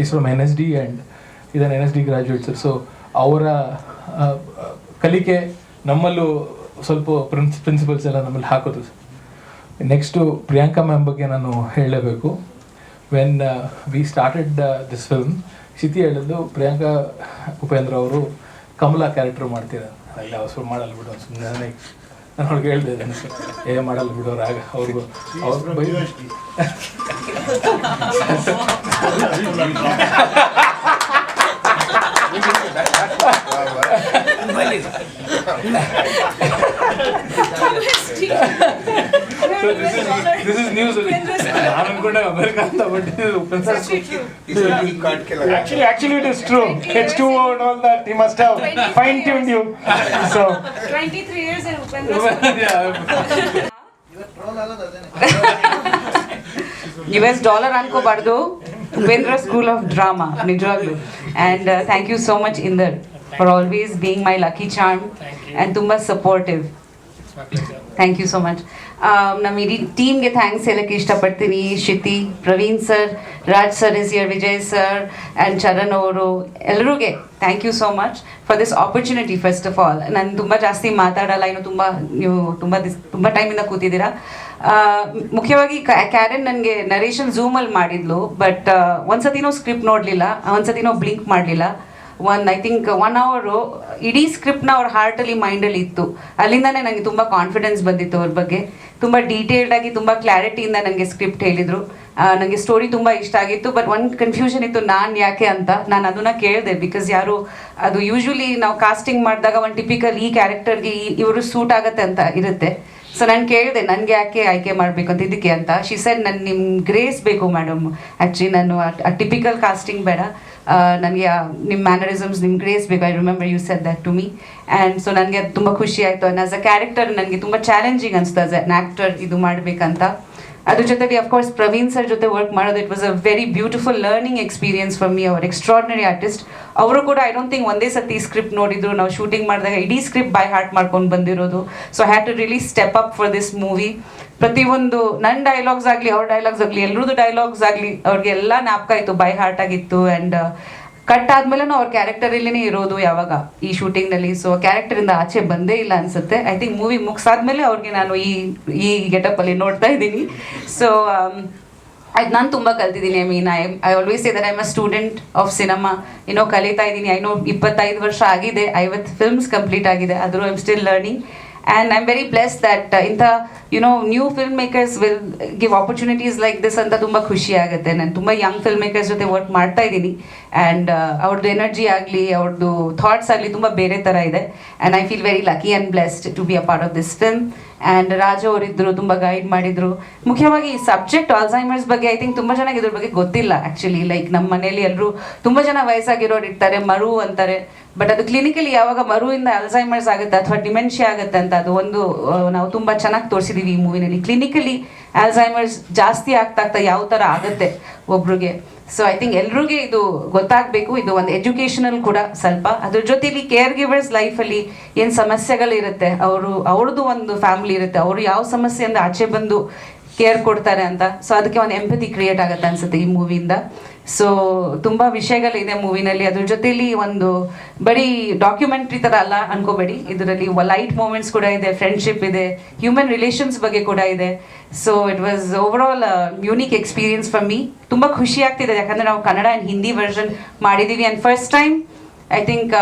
is from NSD and ಇದನ್ನು NSD ಗ್ರ್ಯಾಜುಯೇಟ್ ಸರ್. ಸೊ ಅವರ ಕಲಿಕೆ ನಮ್ಮಲ್ಲೂ ಸ್ವಲ್ಪ ಪ್ರಿನ್ಸಿಪಲ್ಸ್ ಎಲ್ಲ ನಮ್ಮಲ್ಲಿ ಹಾಕೋದು ಸರ್. ನೆಕ್ಸ್ಟು ಪ್ರಿಯಾಂಕಾ ಮ್ಯಾಮ್ ಬಗ್ಗೆ ನಾನು ಹೇಳಲೇಬೇಕು. When we started this film, Kshiti ಹೇಳಿದ್ದು ಪ್ರಿಯಾಂಕಾ ಉಪೇಂದ್ರ ಅವರು ಕಮಲಾ ಕ್ಯಾರೆಕ್ಟರ್ ಮಾಡ್ತೀರಾ. ಅಲ್ಲಿ ಅವ್ರು ಮಾಡಲ್ಲ ಬಿಡು, ಸುಮ್ಮನೆ ನಾನು ಅವ್ರಿಗೆ ಹೇಳ್ದೆ ಮಾಡಲ್ಲ ಬಿಡೋರು. ಆಗ ಅವ್ರಿಗೂ this is news. ನಾನು ಅನ್ಕೊಂಡೆ ಅಮೆರಿಕ ಅಂತ, but Actually, it is true. H2O and all that, he must have fine-tuned you. So 23 years in Upendra. troll ಆಗೋದು ಅದೇನೆ. US dollar ಅನ್ಕೋಬಾರ್ದು, ಉಪೇಂದ್ರ ಸ್ಕೂಲ್ ಆಫ್ ಡ್ರಾಮಾ ನಿಜವಾಗ್ಲು. And thank you so much Inder for always being my lucky charm and ತುಂಬ supportive. Thank you so much. ನಮ್ಮ ಇಡೀ ಟೀಮ್ಗೆ thanks ಹೇಳಕ್ಕೆ ಇಷ್ಟಪಡ್ತೀನಿ. Shruti, Praveen sir, Raj sir is here, Vijay sir and Charan ಅವರು, ಎಲ್ಲರಿಗೆ thank you so much for this opportunity. First of all ನಾನು ತುಂಬ ಜಾಸ್ತಿ ಮಾತಾಡಲ್ಲ, ಇನ್ನು ನೀವು ತುಂಬ ಟೈಮಿಂದ ಕೂತಿದ್ದೀರಾ. ಮುಖ್ಯವಾಗಿ ಕ್ಯಾರೆನ್ ನನಗೆ ನರೇಷನ್ ಝೂಮಲ್ಲಿ ಮಾಡಿದ್ಲು, ಬಟ್ ಒಂದ್ಸತಿನೂ ಸ್ಕ್ರಿಪ್ಟ್ ನೋಡಲಿಲ್ಲ, ಒಂದ್ಸತಿನೂ ಬ್ಲಿಂಕ್ ಮಾಡಲಿಲ್ಲ. ಐ ಥಿಂಕ್ 1 hour ಇಡೀ ಸ್ಕ್ರಿಪ್ಟ್ನ ಅವ್ರ ಹಾರ್ಟಲ್ಲಿ ಮೈಂಡಲ್ಲಿ ಇತ್ತು. ಅಲ್ಲಿಂದನೇ ನನಗೆ ತುಂಬ ಕಾನ್ಫಿಡೆನ್ಸ್ ಬಂದಿತ್ತು ಅವ್ರ ಬಗ್ಗೆ. ತುಂಬ ಡೀಟೇಲ್ಡಾಗಿ ತುಂಬ ಕ್ಲಾರಿಟಿಯಿಂದ ನನಗೆ ಸ್ಕ್ರಿಪ್ಟ್ ಹೇಳಿದರು. ನನಗೆ ಸ್ಟೋರಿ ತುಂಬ ಇಷ್ಟ ಆಗಿತ್ತು. ಬಟ್ ಒಂದು ಕನ್ಫ್ಯೂಷನ್ ಇತ್ತು, ನಾನು ಯಾಕೆ ಅಂತ. ನಾನು ಅದನ್ನು ಕೇಳಿದೆ, ಬಿಕಾಸ್ ಅದು ಯೂಶ್ವಲಿ ನಾವು ಕಾಸ್ಟಿಂಗ್ ಮಾಡಿದಾಗ ಒಂದು ಟಿಪಿಕಲ್ ಈ ಕ್ಯಾರೆಕ್ಟರ್ಗೆ ಇವರು ಸೂಟ್ ಆಗುತ್ತೆ ಅಂತ ಇರುತ್ತೆ. ಸೊ ನಾನು ಕೇಳಿದೆ, ನನಗೆ ಯಾಕೆ ಆಯ್ಕೆ ಮಾಡಬೇಕು ಅಂತ ಇದಕ್ಕೆ ಅಂತ. ಶಿ ಸೆಡ್, ನಿಮ್ಮ ಗ್ರೇಸ್ ಬೇಕು ಮೇಡಮ್. ಆ್ಯಕ್ಚುಲಿ ನಾನು ಆ ಟಿಪಿಕಲ್ ಕಾಸ್ಟಿಂಗ್ ಬೇಡ, ನನಗೆ ನಿಮ್ಮ ಮ್ಯಾನರಿಸಮ್ಸ್, ನಿಮ್ಮ ಗ್ರೇಸ್ ಬೇಕು. I remember you said that to me. And so ನನಗೆ ಅದು ತುಂಬ ಖುಷಿ ಆಯಿತು. ಆ್ಯಂಡ್ ಆಸ್ ಅ ಕ್ಯಾರೆಕ್ಟರ್ ನನಗೆ ತುಂಬ ಚಾಲೆಂಜಿಂಗ್ ಅನಿಸ್ತು ಆಸ್ ಆ್ಯನ್ ಆ್ಯಕ್ಟರ್ ಇದು ಮಾಡಬೇಕಂತ. ಅದ್ರ ಜೊತೆಗೆ ಅಫ್ಕೋರ್ಸ್ ಪ್ರವೀಣ್ ಸರ್ ಜೊತೆ ವರ್ಕ್ ಮಾಡೋದು, it was a very beautiful learning experience for me. ಅವ್ರ ಎಕ್ಸ್ಟ್ರಾರ್ಡಿನರಿ ಆರ್ಟಿಸ್ಟ್. ಅವರು ಕೂಡ ಐ ಡೋಂಟ್ ಥಿಂಕ್ ಒಂದೇ ಸತಿ ಸ್ಕ್ರಿಪ್ಟ್ ನೋಡಿದ್ರು. ನಾವು ಶೂಟಿಂಗ್ ಮಾಡಿದಾಗ ಇಡೀ ಸ್ಕ್ರಿಪ್ಟ್ ಬೈ ಹಾರ್ಟ್ ಮಾಡ್ಕೊಂಡು ಬಂದಿರೋದು. So I had to really step up for this movie. ಪ್ರತಿಯೊಂದು ನನ್ನ ಡೈಲಾಗ್ಸ್ ಆಗಲಿ, ಅವ್ರ ಡೈಲಾಗ್ಸ್ ಆಗಲಿ, ಎಲ್ಲರದ್ದು ಡೈಲಾಗ್ಸ್ ಆಗಲಿ, ಅವ್ರಿಗೆಲ್ಲ ಜ್ಞಾಪಕ ಇತ್ತು, ಬೈ ಹಾರ್ಟ್ ಆಗಿತ್ತು. ಆ್ಯಂಡ್ ಕಟ್ ಆದ್ಮೇಲೆ ಅವ್ರ ಕ್ಯಾರೆಕ್ಟರಲ್ಲಿನೇ ಇರೋದು ಯಾವಾಗ ಈ ಶೂಟಿಂಗ್ನಲ್ಲಿ. ಸೊ ಕ್ಯಾರೆಕ್ಟರಿಂದ ಆಚೆ ಬಂದೇ ಇಲ್ಲ ಅನ್ಸುತ್ತೆ. ಐ ಥಿಂಕ್ ಮೂವಿ ಮುಗಿಸಾದ್ಮೇಲೆ ಅವ್ರಿಗೆ ನಾನು ಈ ಗೆಟಪ್ಪಲ್ಲಿ ನೋಡ್ತಾ ಇದ್ದೀನಿ. ಸೊ ನಾನು ತುಂಬ ಕಲ್ತಿದ್ದೀನಿ. I always say that I am a student of cinema. ಕಲಿತಾ ಇದ್ದೀನಿ. 25 ವರ್ಷ ಆಗಿದೆ, 50 ಫಿಲ್ಮ್ಸ್ ಕಂಪ್ಲೀಟ್ ಆಗಿದೆ, ಆದರೂ I am still learning. And I'm very blessed that new filmmakers will give opportunities like this ಅಂತ ತುಂಬ ಖುಷಿ ಆಗುತ್ತೆ. ನಾನು ತುಂಬ ಯಂಗ್ ಫಿಲ್ಮ್ ಮೇಕರ್ಸ್ ಜೊತೆ ವರ್ಕ್ ಮಾಡ್ತಾ ಇದ್ದೀನಿ. ಆ್ಯಂಡ್ ಅವ್ರದ್ದು ಎನರ್ಜಿ ಆಗಲಿ, ಅವ್ರದ್ದು ಥಾಟ್ಸ್ ಆಗಲಿ ತುಂಬ ಬೇರೆ ಥರ ಇದೆ. And I feel very lucky and blessed to be a part of this film. And Raju ಅವರಿದ್ದರು, ತುಂಬ ಗೈಡ್ ಮಾಡಿದರು. ಮುಖ್ಯವಾಗಿ ಈ ಸಬ್ಜೆಕ್ಟ್ ಆಲ್ಝೈಮರ್ಸ್ ಬಗ್ಗೆ ಐ ಥಿಂಕ್ ತುಂಬ ಜನಕ್ಕೆ ಇದ್ರ ಬಗ್ಗೆ ಗೊತ್ತಿಲ್ಲ. ಆ್ಯಕ್ಚುಲಿ ಲೈಕ್ ನಮ್ಮ ಮನೇಲಿ ಎಲ್ಲರೂ ತುಂಬ ಜನ ವಯಸ್ಸಾಗಿರೋರು ಇರ್ತಾರೆ, ಮರು ಅಂತಾರೆ. ಬಟ್ ಅದು ಕ್ಲಿನಿಕಲಿ ಯಾವಾಗ ಮರುವಿಂದ ಅಲ್ಝೈಮರ್ಸ್ ಆಗುತ್ತೆ ಅಥವಾ ಡಿಮೆನ್ಷಿಯಾ ಆಗುತ್ತೆ ಅಂತ ಅದು ಒಂದು ನಾವು ತುಂಬ ಚೆನ್ನಾಗಿ ತೋರಿಸಿದ್ದೀವಿ ಈ ಮೂವಿನಲ್ಲಿ. ಕ್ಲಿನಿಕಲಿ ಅಲ್ಝೈಮರ್ಸ್ ಜಾಸ್ತಿ ಆಗ್ತಾ ಯಾವ ಥರ ಆಗುತ್ತೆ ಒಬ್ರಿಗೆ. ಸೊ ಐ ಥಿಂಕ್ ಎಲ್ರಿಗೂ ಇದು ಗೊತ್ತಾಗಬೇಕು. ಇದು ಒಂದು ಎಜುಕೇಷನಲ್ ಕೂಡ ಸ್ವಲ್ಪ. ಅದ್ರ ಜೊತೆಲಿ ಕೇರ್ ಗಿವರ್ಸ್ ಲೈಫಲ್ಲಿ ಏನು ಸಮಸ್ಯೆಗಳಿರುತ್ತೆ, ಅವ್ರದ್ದು ಒಂದು ಫ್ಯಾಮಿಲಿ ಇರುತ್ತೆ, ಅವರು ಯಾವ ಸಮಸ್ಯೆಯಿಂದ ಆಚೆ ಬಂದು ಕೇರ್ ಕೊಡ್ತಾರೆ ಅಂತ. ಸೊ ಅದಕ್ಕೆ ಒಂದು ಎಂಪತಿ ಕ್ರಿಯೇಟ್ ಆಗುತ್ತೆ ಅನ್ಸುತ್ತೆ ಈ ಮೂವಿಯಿಂದ. ಸೊ ತುಂಬ ವಿಷಯಗಳಿದೆ ಮೂವಿನಲ್ಲಿ. ಅದ್ರ ಜೊತೆಲಿ ಒಂದು ಬರೀ ಡಾಕ್ಯುಮೆಂಟ್ರಿ ಥರ ಅಲ್ಲ ಅನ್ಕೋಬೇಡಿ, ಇದರಲ್ಲಿ ಲೈಟ್ ಮೂಮೆಂಟ್ಸ್ ಕೂಡ ಇದೆ, ಫ್ರೆಂಡ್ಶಿಪ್ ಇದೆ, ಹ್ಯೂಮನ್ ರಿಲೇಷನ್ಸ್ ಬಗ್ಗೆ ಕೂಡ ಇದೆ. So it was over all unique experience for me. ತುಂಬ ಖುಷಿ ಆಗ್ತಿದೆ, ಯಾಕಂದರೆ ನಾವು ಕನ್ನಡ ಆ್ಯಂಡ್ ಹಿಂದಿ ವರ್ಷನ್ ಮಾಡಿದ್ದೀವಿ. And first time I think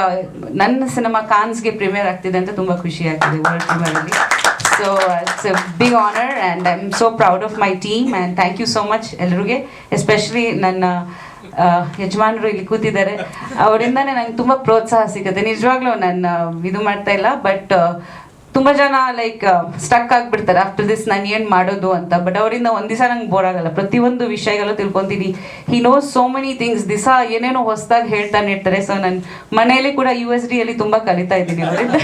ನನ್ನ ಸಿನಿಮಾ ಕಾನ್ಸ್ಗೆ ಪ್ರೀಮಿಯರ್ ಆಗ್ತಿದೆ ಅಂತ ತುಂಬ ಖುಷಿ ಆಗ್ತಿದೆ world ಪ್ರೀಮಿಯರಲ್ಲಿ. So it's a big honor and I'm so proud of my team and thank you so much ಎಲ್ಲರಿಗೆ. ಎಸ್ಪೆಷಲಿ ನನ್ನ ಯಜಮಾನರು ಇಲ್ಲಿ ಕೂತಿದ್ದಾರೆ, ಅವರಿಂದನೇ ನಂಗೆ ತುಂಬ ಪ್ರೋತ್ಸಾಹ ಸಿಗುತ್ತೆ. ನಿಜವಾಗ್ಲೂ ನಾನು ಇದು ಮಾಡ್ತಾ ಇಲ್ಲ, ಬಟ್ ತುಂಬ ಜನ ಲೈಕ್ ಸ್ಟಕ್ ಆಗಿಬಿಡ್ತಾರೆ ಆಫ್ಟರ್ ದಿಸ್ ನಾನು ಏನು ಮಾಡೋದು ಅಂತ. ಬಟ್ ಅವರಿಂದ ಒಂದು ದಿವಸ ನಂಗೆ ಬೋರ್ ಆಗಲ್ಲ, ಪ್ರತಿಯೊಂದು ವಿಷಯಗಳು ತಿಳ್ಕೊತೀನಿ. He knows so many things, ದಿವಸ ಏನೇನೋ ಹೊಸದಾಗಿ ಹೇಳ್ತಾನೆ ಇರ್ತಾರೆ. ಸೊ ನಾನು ಮನೆಯಲ್ಲಿ ಕೂಡ USD ಅಲ್ಲಿ ತುಂಬ ಕಲಿತಾ ಇದ್ದೀನಿ ಅವರಿಂದ.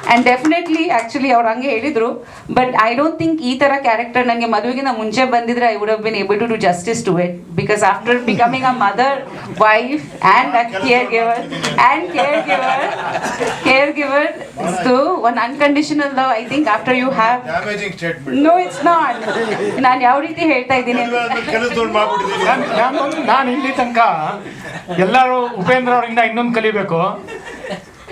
ಆ್ಯಂಡ್ ಡೆಫಿನೆಟ್ಲಿ ಆ್ಯಕ್ಚುಲಿ ಅವ್ರು ಹಂಗೆ ಹೇಳಿದರು. ಬಟ್ ಐ ಡೋಂಟ್ ಥಿಂಕ್ ಈ ಥರ ಕ್ಯಾರೆಕ್ಟರ್ ನನಗೆ ಮದುವೆಗಿಂತ ಮುಂಚೆ ಬಂದಿದ್ರೆ I would have been able to do justice to it. Because after becoming a mother, wife and a care giver to one unconditional love. I think after you have ಡ್ಯಾಮೇಜಿಂಗ್ ಸ್ಟೇಟ್ಮೆಂಟ್. no it's not. ನಾನು ಯಾವ ರೀತಿ ಹೇಳ್ತಾ ಇದ್ದೀನಿ ನಾನು ಇಲ್ಲಿ ತನಕ ಎಲ್ಲರೂ ಉಪೇಂದ್ರ ಅವರಿಂದ ಇನ್ನೊಂದು ಕಲಿಬೇಕು.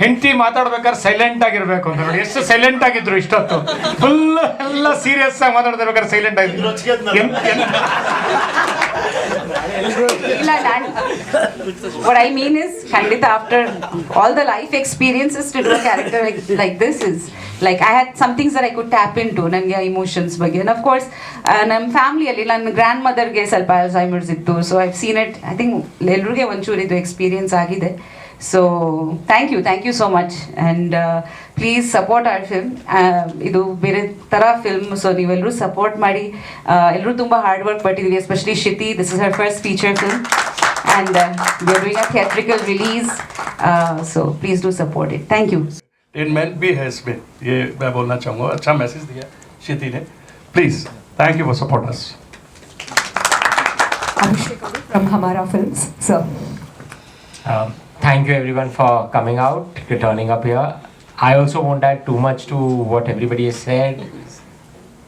ಹೆಂಡತಿ ಮಾತಾಡ್ಬೇಕಾದ್ರೆ ಸೈಲೆಂಟ್ ಆಗಿರ್ಬೇಕು ಅಂತ. ನೋಡಿ ಎಷ್ಟು ಸೈಲೆಂಟ್ ಆಗಿದ್ರು ಇಷ್ಟೊತ್ತು. ಫುಲ್ ಎಲ್ಲ ಸೀರಿಯಸ್ ಆಗಿ ಮಾತಾಡ್ತಿರ್ಬೇಕಾದ್ರೆ ಸೈಲೆಂಟ್ ಆಗಿದ್ರು. ಇಲ್ಲ, what I mean is ಖಂಡಿತ after all the life experiences to do a character like this is like I had some things that I could tap into ನನಗೆ ಇಮೋಷನ್ಸ್ ಬಗ್ಗೆ. And of course ನಮ್ಮ ಫ್ಯಾಮಿಲಿಯಲ್ಲಿ ನನ್ನ grand ಮದರ್ಗೆ ಸ್ವಲ್ಪ Alzheimer's ಇತ್ತು. So I've seen it. I think ಎಲ್ರಿಗೆ ಒಂಚೂರು ಇದು ಎಕ್ಸ್ಪೀರಿಯನ್ಸ್ ಆಗಿದೆ. So thank you so much and please support our film. ಇದು ಬೇರೆ ಥರ ಫಿಲ್ಮ್, ಸೊ ನೀವೆಲ್ಲರೂ ಸಪೋರ್ಟ್ ಮಾಡಿ. ಎಲ್ಲರೂ ತುಂಬ ಹಾರ್ಡ್ ವರ್ಕ್ ಪಟ್ಟಿದ್ದೀವಿ, especially Shruti. This is her first feature film and we are doing a theatrical release. So please do support it. Thank you. Entertainment भी है इसमें, ये मैं बोलना चाहूँगा. अच्छा मैसेज दिया श्रुति ने. Please, thank you for support us. Abhishek from Hamara Films, sir. Thank you everyone for coming out, turning up here. I also won't add too much to what everybody has said.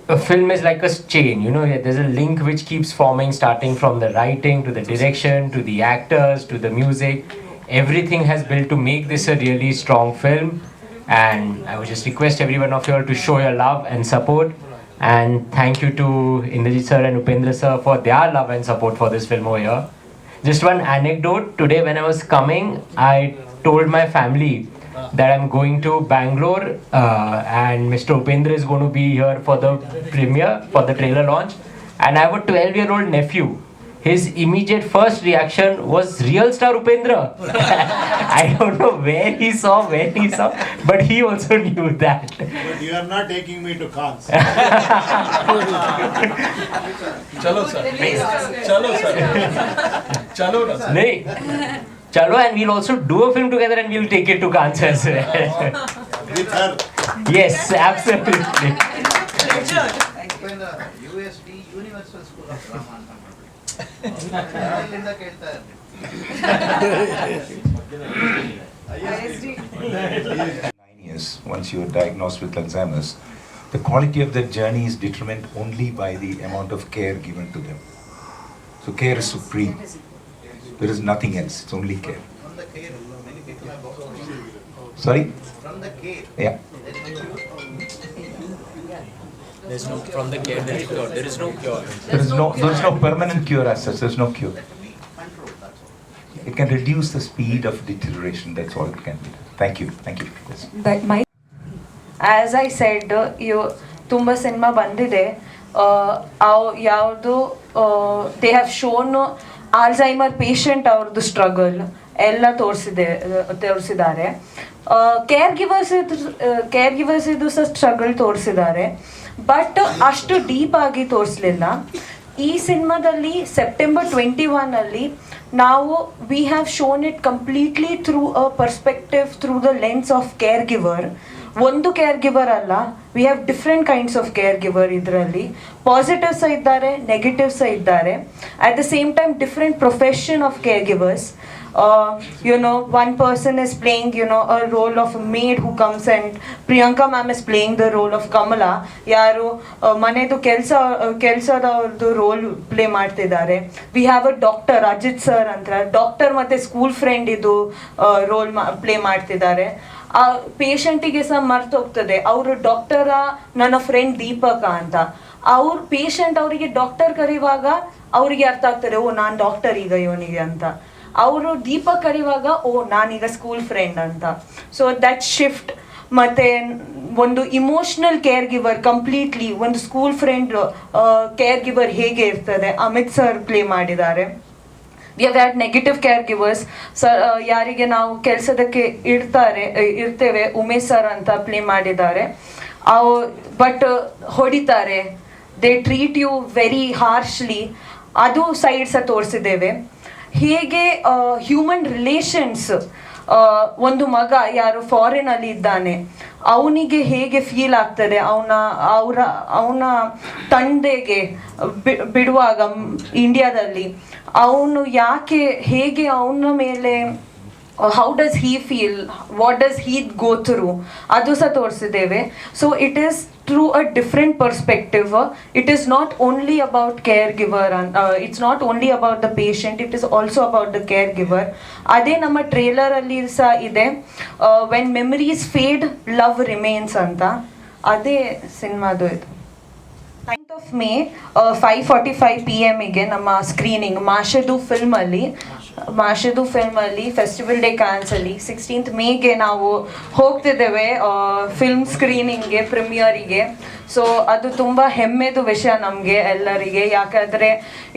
A film is like a chain, you know, there's a link which keeps forming, starting from the writing to the direction to the actors to the music. Everything has built to make this a really strong film, and I would just request every one of you all to show your love and support. And thank you to Indrajit sir and Upendra sir for their love and support for this film over here. Just one anecdote, today when I was coming, I told my family that I'm going to Bangalore and Mr. Upendra is going to be here for the premiere, for the trailer launch, and I have a 12-year-old nephew. His immediate first reaction was real star Upendra. I don't know when he saw, but he also knew that. But you are not taking me to Cannes. चलो sir चलो ना sir नहीं चलो, and we'll also do a film together and we'll take it to Cannes as well. With her. Yes, absolutely. USD Universal School of Drama. Years, once you are diagnosed with Alzheimer's, the quality of their journey is determined only by the amount of care given to them. So care is supreme. There is nothing else. It's only care. From the care, many people have also. Sorry? From the care. Yeah. There's no, from the care there is cure. There is no cure. There is no permanent cure as such. There's no cure. It can reduce the speed of deterioration. That's all it can be. Thank you. Thank you. Yes. That my as I said ತುಂಬ cinema ಬಂದಿದೆ. ಯಾವುದು they have shown Alzheimer patient ಅವ್ರದ್ದು struggle ಎಲ್ಲ ತೋರಿಸಿದ್ದಾರೆ. Care givers ಇದು ಸಹ struggle ತೋರಿಸಿದ್ದಾರೆ, but ಅಷ್ಟು ಡೀಪ್ ಆಗಿ ತೋರಿಸಲಿಲ್ಲ. ಈ ಸಿನಿಮಾದಲ್ಲಿ ಸೆಪ್ಟೆಂಬರ್ 21 ನಾವು we have shown it completely through a perspective through the lens of care ಗಿವರ್. ಒಂದು ಕೇರ್ ಗಿವರ್ ಅಲ್ಲ, we have different kinds of care ಗಿವರ್. ಇದರಲ್ಲಿ ಪಾಸಿಟಿವ್ಸ್ ಇದ್ದಾರೆ, ನೆಗೆಟಿವ್ಸ್ ಇದ್ದಾರೆ. At the same time different profession of care givers. One person is playing, a role of a maid who comes, and Priyanka ma'am is playing the role of Kamala. ಯಾರು ಮನೆದು ಕೆಲಸದವ್ರದ್ದು role play ಮಾಡ್ತಿದ್ದಾರೆ. We have a doctor Ajit sir ಅಂತ, doctor ಮತ್ತು school friend ಇದು role play ಮಾಡ್ತಿದ್ದಾರೆ. ಆ ಪೇಷಂಟಿಗೆ ಸಹ ಮರ್ತೋಗ್ತದೆ ಅವರು ಡಾಕ್ಟರ ನನ್ನ ಫ್ರೆಂಡ್ ದೀಪಕ ಅಂತ. ಅವ್ರ ಪೇಷಂಟ್ ಅವರಿಗೆ ಡಾಕ್ಟರ್ ಕರೆಯುವಾಗ ಅವರಿಗೆ ಅರ್ಥ ಆಗ್ತದೆ, ಓ ನಾನು ಡಾಕ್ಟರ್ ಈಗ ಇವನಿಗೆ ಅಂತ. ಅವರು ದೀಪಕ್ ಕರೆಯುವಾಗ ಓ ನಾನೀಗ ಸ್ಕೂಲ್ ಫ್ರೆಂಡ್ ಅಂತ. ಸೊ ದಟ್ ಶಿಫ್ಟ್ ಮತ್ತು ಒಂದು ಇಮೋಷ್ನಲ್ ಕೇರ್ ಗಿವರ್ ಕಂಪ್ಲೀಟ್ಲಿ ಒಂದು ಸ್ಕೂಲ್ ಫ್ರೆಂಡ್ ಕೇರ್ ಗಿವರ್ ಹೇಗೆ ಇರ್ತದೆ ಅಮಿತ್ ಸರ್ ಪ್ಲೇ ಮಾಡಿದ್ದಾರೆ. We have had negative care givers. ಯಾರಿಗೆ ನಾವು ಕೆಲಸದಕ್ಕೆ ಇರ್ತೇವೆ ಉಮೇಶ್ ಸರ್ ಅಂತ ಪ್ಲೇ ಮಾಡಿದ್ದಾರೆ. ಬಟ್ ಹೊಡಿತಾರೆ, ದೇ ಟ್ರೀಟ್ ಯು ವೆರಿ ಹಾರ್ಶ್ಲಿ, ಅದು ಸೈಡ್ಸ ತೋರಿಸಿದ್ದೇವೆ. ಹೇಗೆ ಹ್ಯೂಮನ್ ರಿಲೇಷನ್ಸ್, ಒಂದು ಮಗ ಯಾರು ಫಾರಿನಲ್ಲಿ ಇದ್ದಾನೆ ಅವನಿಗೆ ಹೇಗೆ ಫೀಲ್ ಆಗ್ತದೆ ಅವನ ತಂದೆಗೆ ಬಿಡುವಾಗ ಇಂಡಿಯಾದಲ್ಲಿ, ಅವನು ಹೇಗೆ ಅವನ ಮೇಲೆ how does he feel, what does he go through, ಅದು ಸಹ ತೋರಿಸಿದ್ದೇವೆ. So it is through a different perspective. It is not only about caregiver, it's not only about the patient, it is also about the caregiver. ಅದೇ ನಮ್ಮ ಟ್ರೇಲರಲ್ಲಿ ಸಹ ಇದೆ, when memories fade love remains ಅಂತ. ಅದೇ ಸಿನಿಮಾದು ಇದು. 9th of May 5:45 PM ನಮ್ಮ screening ಮಾಷೆದು ಫಿಲ್ಮಲ್ಲಿ ಫೆಸ್ಟಿವಲ್ ಡೇ ಕ್ಯಾನ್ಸಲ್ಲಿ 16th May ನಾವು ಹೋಗ್ತಿದ್ದೇವೆ ಫಿಲ್ಮ್ ಸ್ಕ್ರೀನಿಂಗ್ಗೆ, ಪ್ರೀಮಿಯರಿಗೆ. ಸೊ ಅದು ತುಂಬ ಹೆಮ್ಮೆದು ವಿಷಯ ನಮಗೆ ಎಲ್ಲರಿಗೆ, ಯಾಕಂದರೆ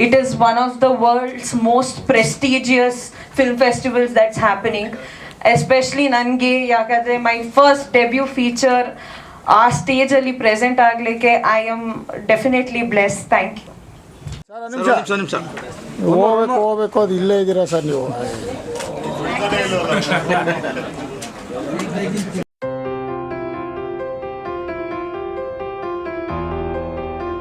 it is one of the world's most prestigious film festivals that's happening. Especially ನನಗೆ, ಯಾಕಂದರೆ ಮೈ ಫಸ್ಟ್ ಡೆಬ್ಯೂ ಫೀಚರ್ ಆ ಸ್ಟೇಜಲ್ಲಿ ಪ್ರೆಸೆಂಟ್ ಆಗಲಿಕ್ಕೆ I am definitely bless. Thank you. ಹೋಗ್ಬೇಕು ಅದು ಇಲ್ಲೇ ಇದ್ದೀರಾ ಸರ್ ನೀವು?